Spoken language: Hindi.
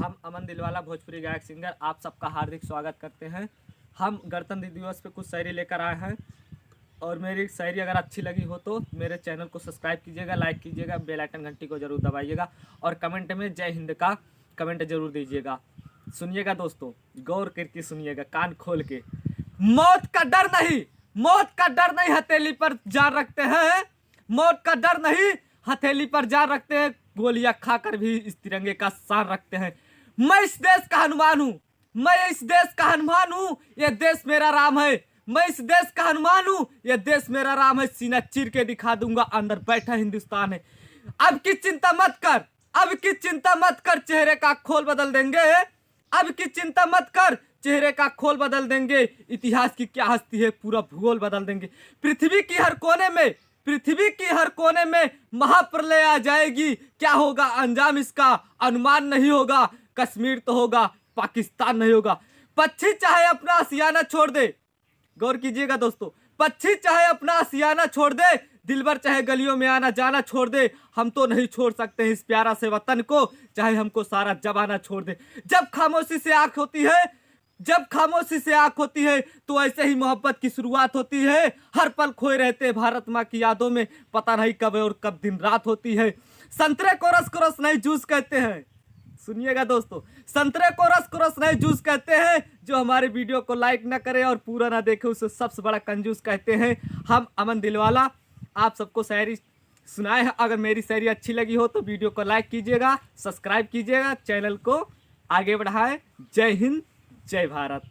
हम अमन दिलवाला भोजपुरी गायक सिंगर आप सबका हार्दिक स्वागत करते हैं। हम गणतंत्र दिवस पे कुछ शायरी लेकर आए हैं और मेरी शायरी अगर अच्छी लगी हो तो मेरे चैनल को सब्सक्राइब कीजिएगा, लाइक कीजिएगा, बेल आइकन घंटी को जरूर दबाइएगा और कमेंट में जय हिंद का कमेंट जरूर दीजिएगा। सुनिएगा दोस्तों, गौर करके सुनिएगा, कान खोल के। मौत का डर नहीं, मौत का डर नहीं, हथेली पर जान रखते हैं। मौत का डर नहीं, हथेली पर जान रखते हैं। गोलियां खाकर भी इस तिरंगे का शान रखते हैं। मैं इस देश का हनुमान हूँ, मैं इस देश का हनुमान हूँ, ये देश मेरा राम है। मैं इस देश का हनुमान हूँ, ये देश मेरा राम है। सीना चीर के दिखा दूंगा, अंदर बैठा हिंदुस्तान है। अब की चिंता मत कर, अब की चिंता मत कर, चेहरे का खोल बदल देंगे। अब की चिंता मत कर, चेहरे का खोल बदल देंगे। इतिहास की क्या हस्ती है, पूरा भूगोल बदल देंगे। पृथ्वी की हर कोने में, पृथ्वी की हर कोने में महाप्रलय आ जाएगी। क्या होगा अंजाम इसका अनुमान नहीं होगा। कश्मीर तो होगा, पाकिस्तान नहीं होगा। पक्षी चाहे अपना आशियाना छोड़ दे, गौर कीजिएगा दोस्तों, पक्षी चाहे अपना आशियाना छोड़ दे, दिलबर चाहे गलियों में आना जाना छोड़ दे, हम तो नहीं छोड़ सकते इस प्यारा से वतन को, चाहे हमको सारा जमाना छोड़ दे। जब खामोशी से आंख होती है, जब खामोशी से आंख होती है तो ऐसे ही मोहब्बत की शुरुआत होती है। हर पल खोए रहते भारत माँ की यादों में, पता नहीं कब और कब दिन रात होती है। संतरे को रस नहीं जूस कहते हैं, सुनिएगा दोस्तों, संतरे को रस नहीं जूस कहते हैं। जो हमारे वीडियो को लाइक ना करे और पूरा ना देखे उसे सबसे बड़ा कंजूस कहते हैं। हम अमन दिलवाला आप सबको शायरी सुनाए हैं। अगर मेरी शायरी अच्छी लगी हो तो वीडियो को लाइक कीजिएगा, सब्सक्राइब कीजिएगा, चैनल को आगे बढ़ाएं। जय हिंद, जय भारत।